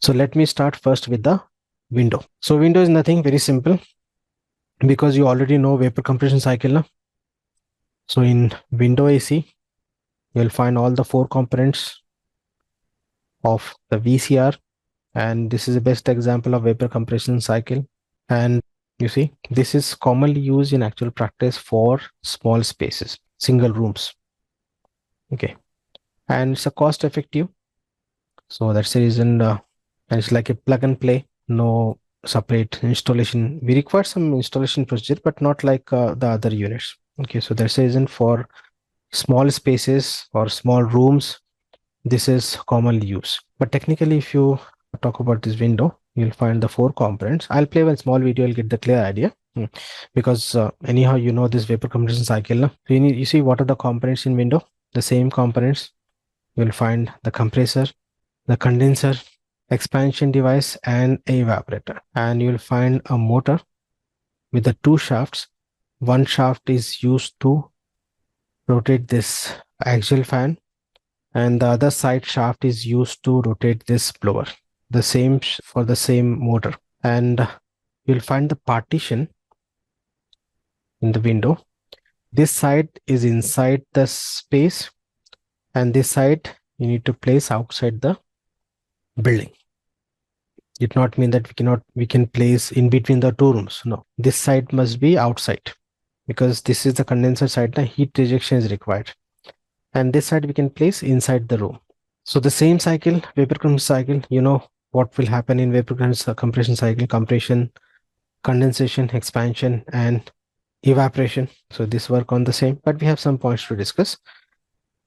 So let me start first with the window. So window is nothing, very simple, because you already know vapor compression cycle. Na? So in window AC, you'll find all the four components of the VCR, and this is the best example of vapor compression cycle. And you see, this is commonly used in actual practice for small spaces, single rooms. Okay, and it's a cost effective. So that's the reason, and it's like a plug and play, no separate installation. We require some installation procedure, but not like the other units. Okay, so that's the reason for small spaces or small rooms, this is commonly used. But technically, if you talk about this window, you'll find the four components. I'll play one small video, you'll get the clear idea. Because anyhow, you know this vapor compression cycle. No? You see what are the components in window? The same components. You'll find the compressor, the condenser, expansion device, and a evaporator. And you'll find a motor with the two shafts. One shaft is used to rotate this axial fan, and the other side shaft is used to rotate this blower. The same for the same motor. And you'll find the partition in the window. This side is inside the space, and this side you need to place outside the building. It does not mean that we can place in between the two rooms. No, this side must be outside, because this is the condenser side. The heat rejection is required, and this side we can place inside the room. So the same cycle, vapor compression cycle, you know what will happen in vapor compression cycle: compression, condensation, expansion, and evaporation. So this work on the same, but we have some points to discuss.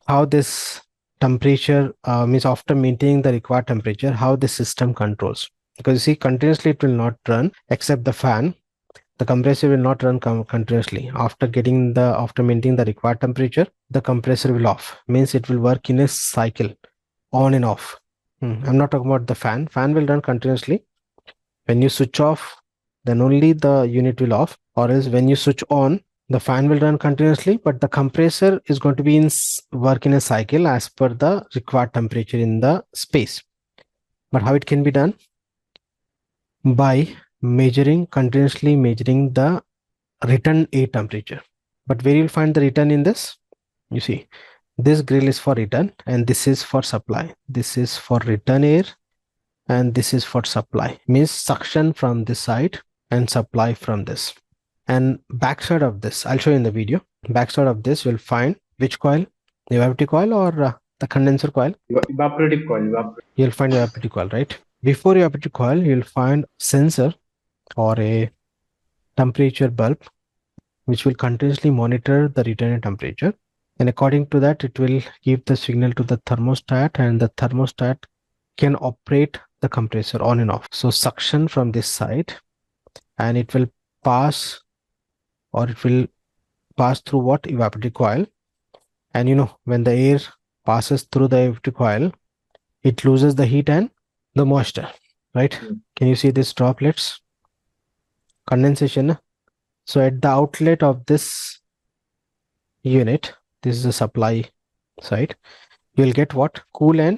How this temperature means after maintaining the required temperature, how the system controls. Because you see, continuously it will not run except the fan. The compressor will not run continuously. After maintaining the required temperature, the compressor will off. Means it will work in a cycle, on and off. I'm not talking about the fan. Fan will run continuously. When you switch off, then only the unit will off, or else when you switch on, the fan will run continuously, but the compressor is going to be work in a cycle as per the required temperature in the space. But how it can be done? By continuously measuring the return air temperature. But where you'll find the return in this? You see, this grill is for return, and this is for supply. This is for return air, and this is for supply. Means suction from this side and supply from this. And backside of this, I'll show you in the video. Backside of this, you'll find which coil? The evaporative coil or the condenser coil? Evaporative coil. You'll find evaporative coil, right? Before evaporative coil, you'll find sensor or a temperature bulb, which will continuously monitor the return temperature. And according to that, it will give the signal to the thermostat, and the thermostat can operate the compressor on and off. So suction from this side, and it will pass through what? Evaporative coil. And you know, when the air passes through the evaporative coil, it loses the heat and the moisture, right? Can you see these droplets? Condensation. So at the outlet of this unit, this is the supply side, you'll get what? Cool and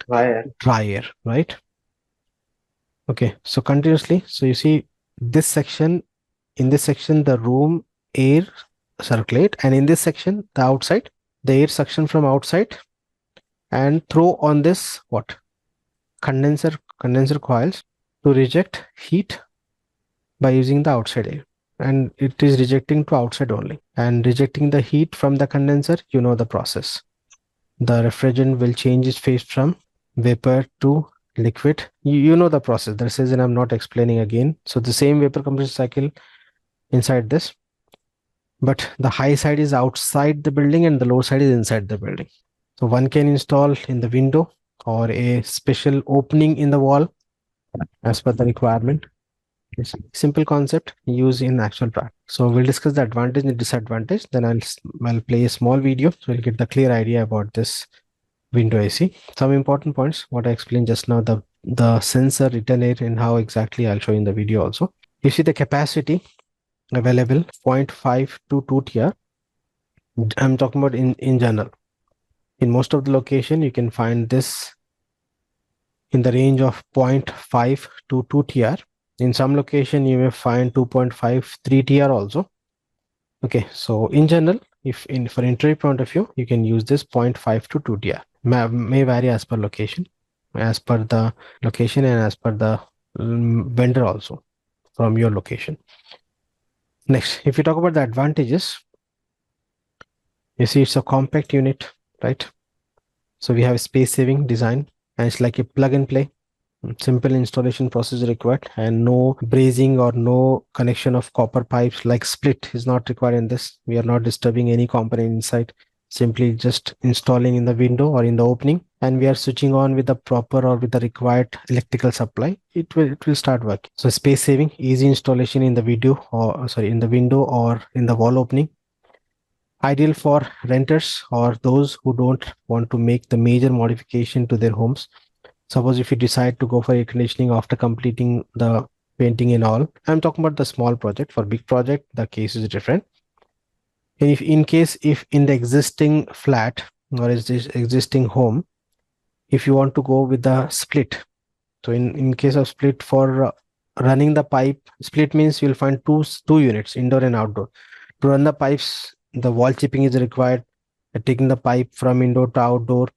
dry air, right? Okay, so continuously, so you see this section, in this section the room air circulate, and in this section the outside, the air suction from outside and throw on this what? Condenser coils to reject heat by using the outside air, and it is rejecting to outside only, and rejecting the heat from the condenser. You know the process. The refrigerant will change its phase from vapor to liquid. You know the process. This is, and I'm not explaining again. So the same vapor compression cycle inside this, but the high side is outside the building and the low side is inside the building. So one can install in the window or a special opening in the wall as per the requirement. It's a simple concept used in actual practice. So we'll discuss the advantage and disadvantage. Then I'll play a small video so you'll get the clear idea about this window AC. Some important points, what I explained just now, the sensor, return air, and how exactly I'll show you in the video also. You see the capacity available 0.5 to 2 TR. I'm talking about in general. In most of the location, you can find this in the range of 0.5 to 2 TR. In some location, you may find 2.5, 3 TR also. Okay, so in general, if in for interview point of view, you can use this 0.5 to 2 TR. May vary as per location, as per the location and as per the vendor also from your location. Next, if you talk about the advantages, you see it's a compact unit, right? So we have space saving design, and it's like a plug and play. Simple installation process required, and no brazing or no connection of copper pipes like split is not required in this. We are not disturbing any component inside, simply just installing in the window or in the opening, and we are switching on with the proper or with the required electrical supply. It will start working. So space saving, easy installation in the video or sorry in the window or in the wall opening. Ideal for renters or those who don't want to make the major modification to their homes. Suppose if you decide to go for air conditioning after completing the painting and all, I'm talking about the small project. For big project, the case is different. And if in case if in the existing flat or is this existing home, if you want to go with the split, so in case of split for running the pipe, split means you'll find two units, indoor and outdoor. To run the pipes, the wall chipping is required, taking the pipe from indoor to outdoor.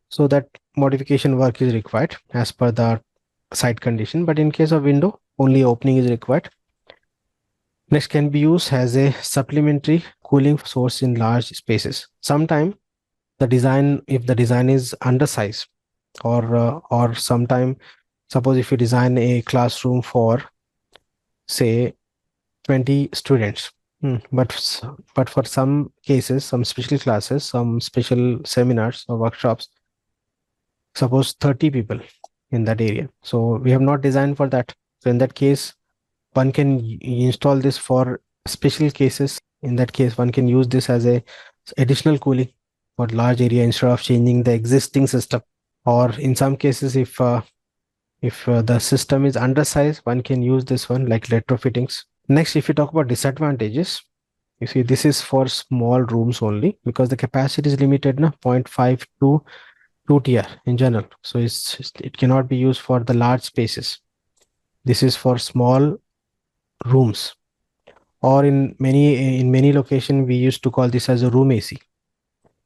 So that modification work is required as per the site condition. But in case of window, only opening is required. Next, can be used as a supplementary cooling source in large spaces. Sometimes the design, if the design is undersized, or sometime, suppose if you design a classroom for say 20 students, but for some cases, some special classes, some special seminars or workshops, suppose 30 people in that area, so we have not designed for that. So in that case, one can install this for special cases. In that case, one can use this as a additional cooling for large area instead of changing the existing system. Or in some cases, if the system is undersized, one can use this one like retrofittings. Next, if you talk about disadvantages, you see this is for small rooms only because the capacity is limited, 0.5 to 2 TR in general. So it cannot be used for the large spaces. This is for small rooms, or in many location we used to call this as a room AC.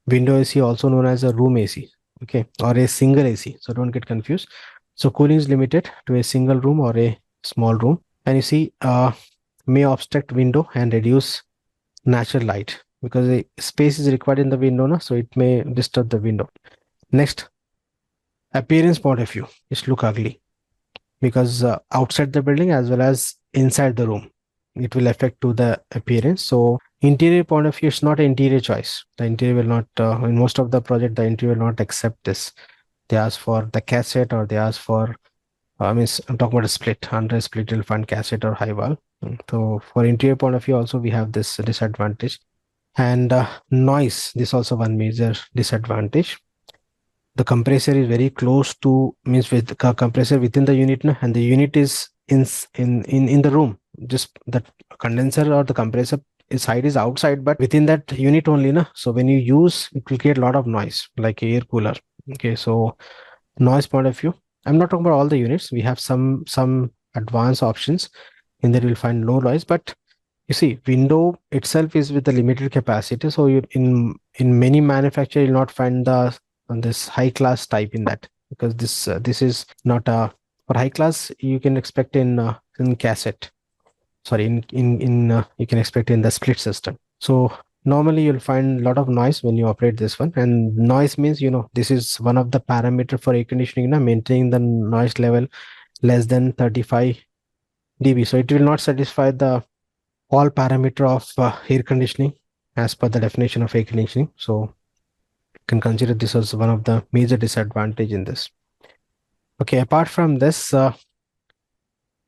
Window AC also known as a room AC, okay, or a single AC. So don't get confused. So cooling is limited to a single room or a small room, and you see may obstruct window and reduce natural light because the space is required in the window, so it may disturb the window. Next, appearance point of view, it look ugly because outside the building as well as inside the room, it will affect to the appearance. So interior point of view, it's not an interior choice. The interior will not in most of the project, the interior will not accept this. They ask for the cassette, or they ask for I'm talking about a split. Under a split you'll find cassette or high wall. So for interior point of view also, we have this disadvantage. And noise, this also one major disadvantage. The compressor is very close to, means with the compressor within the unit, and the unit is in the room. Just that condenser or the compressor side is outside, but within that unit only, so when you use, it will create a lot of noise like air cooler. Okay, so noise point of view, I'm not talking about all the units. We have some advanced options in there, you'll find no noise. But you see, window itself is with a limited capacity, so you in many manufacturer you'll not find the this high class type in that, because this is not a for high class. You can expect in cassette, sorry, in you can expect in the split system. So normally you'll find a lot of noise when you operate this one, and noise means, this is one of the parameter for air conditioning, maintaining the noise level less than 35 dB. So it will not satisfy the all parameter of air conditioning as per the definition of air conditioning. So you can consider this as one of the major disadvantage in this. Okay, apart from this,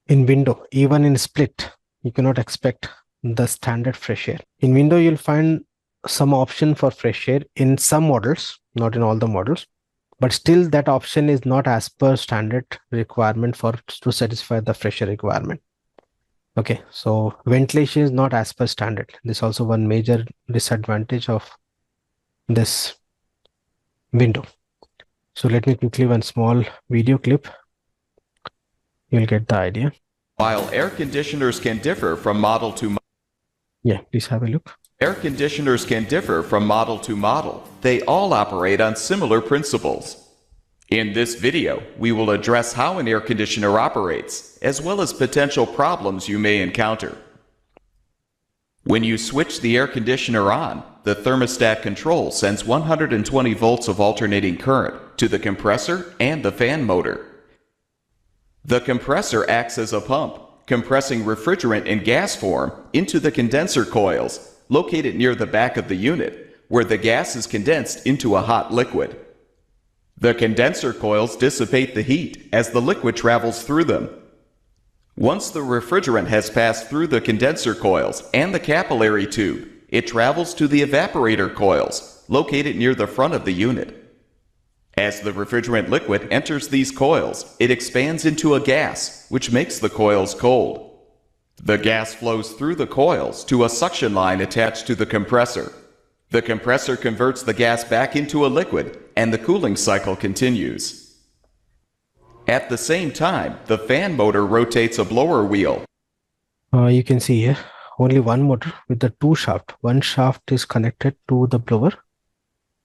in window, even in split, you cannot expect the standard fresh air. In window, you'll find some option for fresh air in some models, not in all the models, but still that option is not as per standard requirement for to satisfy the fresh air requirement. Okay, so ventilation is not as per standard. This is also one major disadvantage of this window. So let me quickly one small video clip. You'll get the idea. While air conditioners can differ from model to model, Yeah, please have a look. air conditioners can differ from model to model. They all operate on similar principles. In this video, we will address how an air conditioner operates, as well as potential problems you may encounter. When you switch the air conditioner on, the thermostat control sends 120 volts of alternating current to the compressor and the fan motor. The compressor acts as a pump, compressing refrigerant in gas form into the condenser coils, located near the back of the unit, where the gas is condensed into a hot liquid. The condenser coils dissipate the heat as the liquid travels through them. Once the refrigerant has passed through the condenser coils and the capillary tube, it travels to the evaporator coils, located near the front of the unit. As the refrigerant liquid enters these coils, it expands into a gas, which makes the coils cold. The gas flows through the coils to a suction line attached to the compressor. The compressor converts the gas back into a liquid, and the cooling cycle continues. At the same time, the fan motor rotates a blower wheel. You can see here only one motor with the two shaft. One shaft is connected to the blower,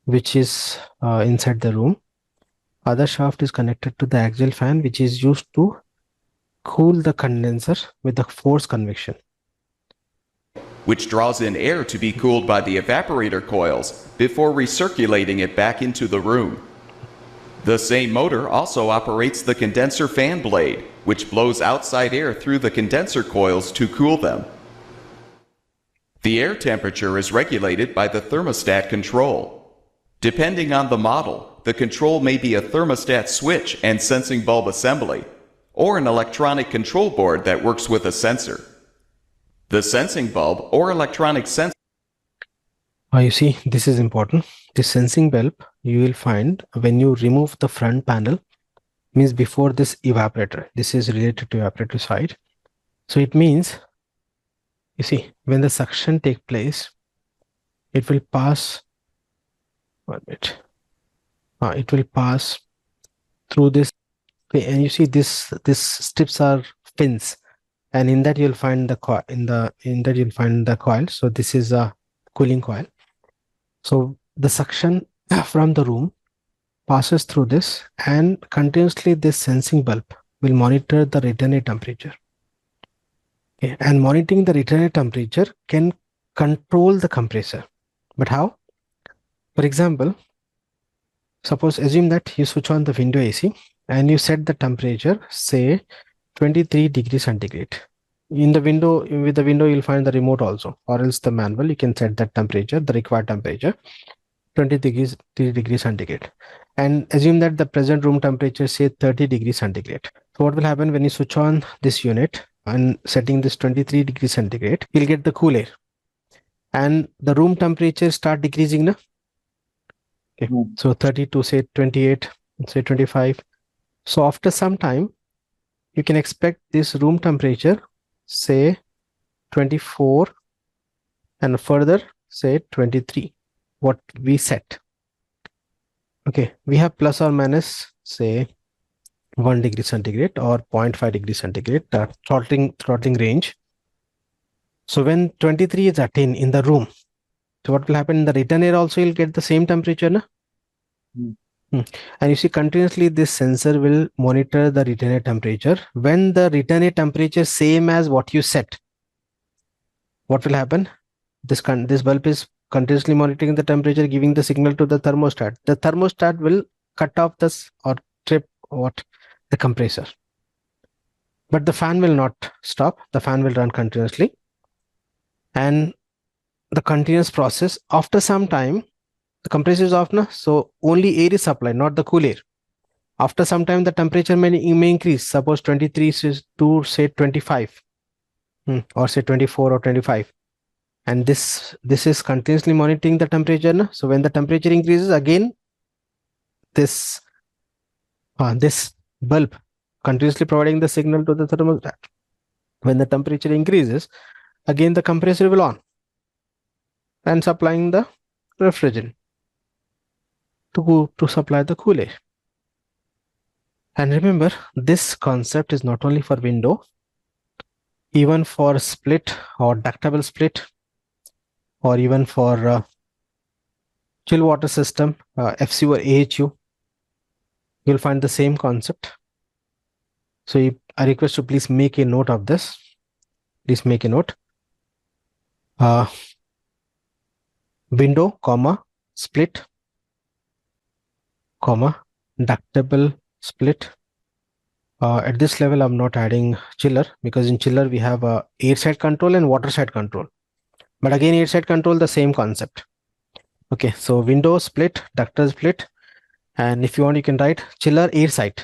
which is inside the room. Other shaft is connected to the axial fan, which is used to cool the condenser with the forced convection, which draws in air to be cooled by the evaporator coils before recirculating it back into the room. The same motor also operates the condenser fan blade, which blows outside air through the condenser coils to cool them. The air temperature is regulated by the thermostat control. Depending on the model, the control may be a thermostat switch and sensing bulb assembly, or an electronic control board that works with a sensor. The sensing bulb or electronic sensor. You see, this is important. The sensing bulb you will find when you remove the front panel, means before this evaporator. This is related to evaporator side. So it means, you see, when the suction takes place, it will pass, one minute, it will pass through this, and you see this strips are fins, and in that you'll find the coil. In that you'll find the coil. So this is a cooling coil. So the suction from the room passes through this, and continuously this sensing bulb will monitor the return air temperature. Okay. And monitoring the return air temperature can control the compressor. But how? For example, suppose assume that you switch on the window AC and you set the temperature, say 23 degrees centigrade. In the window, with the window, you'll find the remote also, or else the manual. You can set that temperature, the required temperature, 3 degrees centigrade. And assume that the present room temperature, say 30 degrees centigrade. So what will happen when you switch on this unit and setting this 23 degrees centigrade, you'll get the cool air. And the room temperature start decreasing now. Okay. So 30 to say 28, say 25. So after some time, you can expect this room temperature, say 24, and further say 23, what we set. Okay, we have plus or minus say 1 degree centigrade or 0.5 degree centigrade, throttling range. So when 23 is attained in the room, so what will happen in the return air also, you'll get the same temperature, na? And you see, continuously this sensor will monitor the return air temperature. When the return air temperature same as what you set, what will happen? This bulb is continuously monitoring the temperature, giving the signal to the thermostat. The thermostat will cut off this or trip the compressor. But the fan will not stop. The fan will run continuously. And the continuous process, after some time, the compressor is off now, so only air is supplied, not the cool air. After some time, the temperature may increase. Suppose 23 is to say 25, or say 24 or 25. And this is continuously monitoring the temperature now. So when the temperature increases, again, this bulb continuously providing the signal to the thermostat. When the temperature increases, again the compressor will on and supplying the refrigerant to supply the cool air. And remember, this concept is not only for window, even for split or ductable split, or even for chill water system, FCU or AHU, you'll find the same concept. So I request you please make a note of this. Please make a note. Window, comma, split, comma, ductable split. At this level, I'm not adding chiller because in chiller we have air side control and water side control. But again, air side control, the same concept. Okay, so window split, ductile split, and if you want, you can write chiller air side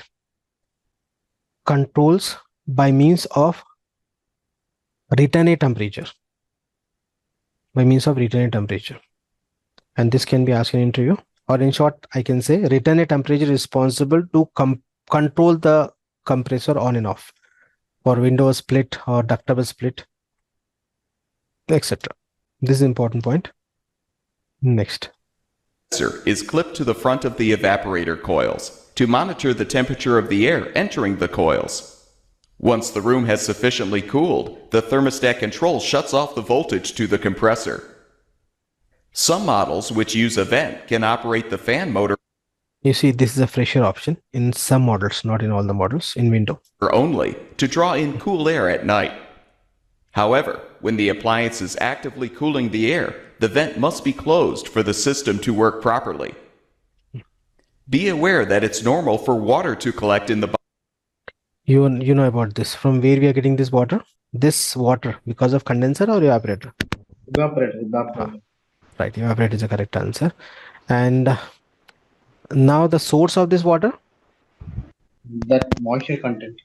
controls by means of return temperature. By means of return temperature, and this can be asked in interview. Or in short, I can say return temperature responsible to control the compressor on and off for window split or ductable split, etc. This is an important point. Next. Is clipped to the front of the evaporator coils to monitor the temperature of the air entering the coils. Once the room has sufficiently cooled, the thermostat control shuts off the voltage to the compressor. Some models which use a vent can operate the fan motor. You see, this is a fresher option in some models, not in all the models in window. Only to draw in cool air at night. However, when the appliance is actively cooling the air, the vent must be closed for the system to work properly. Be aware that it's normal for water to collect in the You know about this. From where we are getting this water? This water because of condenser or evaporator? Evaporator. Right, evaporator is the correct answer. And now the source of this water? That moisture content.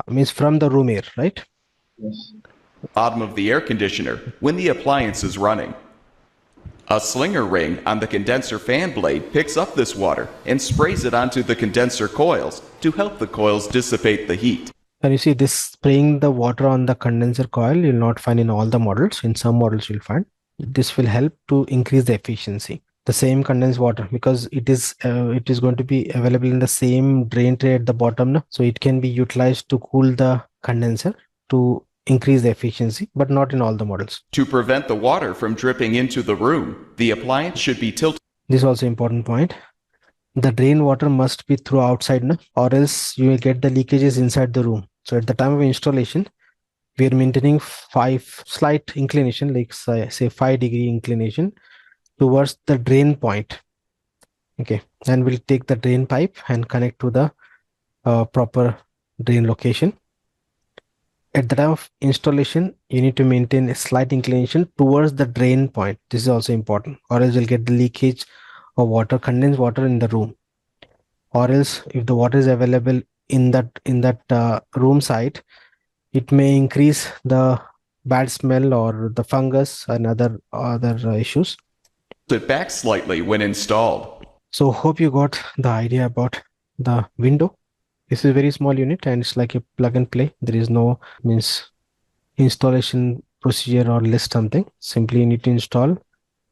Means from the room air, right? Yes. bottom of the air conditioner when the appliance is running. A slinger ring on the condenser fan blade picks up this water and sprays it onto the condenser coils to help the coils dissipate the heat. And you see this spraying the water on the condenser coil, you'll not find in all the models. In some models you'll find. This will help to increase the efficiency. The same condensed water, because it is going to be available in the same drain tray at the bottom, so it can be utilized to cool the condenser to increase the efficiency, but not in all the models. To prevent the water from dripping into the room, the appliance should be tilted. This is also important point. The drain water must be through outside, or else you will get the leakages inside the room. So at the time of installation, we are maintaining slight inclination, like say 5-degree inclination towards the drain point. Okay, and we'll take the drain pipe and connect to the proper drain location. At the time of installation, you need to maintain a slight inclination towards the drain point. This is also important, or else you'll get the leakage of water, condensed water in the room. Or else, if the water is available in that room side, it may increase the bad smell or the fungus and other issues. It back slightly when installed. So hope you got the idea about the window. This is a very small unit and it's like a plug and play. There is no installation procedure or list something. Simply you need to install.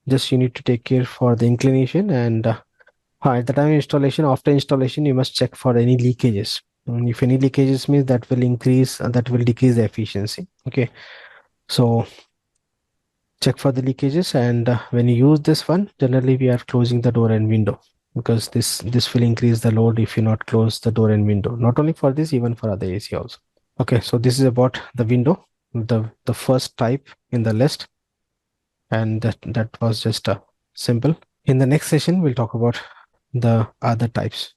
Just you need to take care for the inclination, and at the time of installation, after installation, you must check for any leakages. And if any leakages means that will increase, that will decrease the efficiency. Okay, so check for the leakages, and when you use this one, generally we are closing the door and window, because this will increase the load if you not close the door and window. Not only for this, even for other AC also. Okay, so this is about the window, the first type in the list, and that was just simple. In the next session, we'll talk about the other types.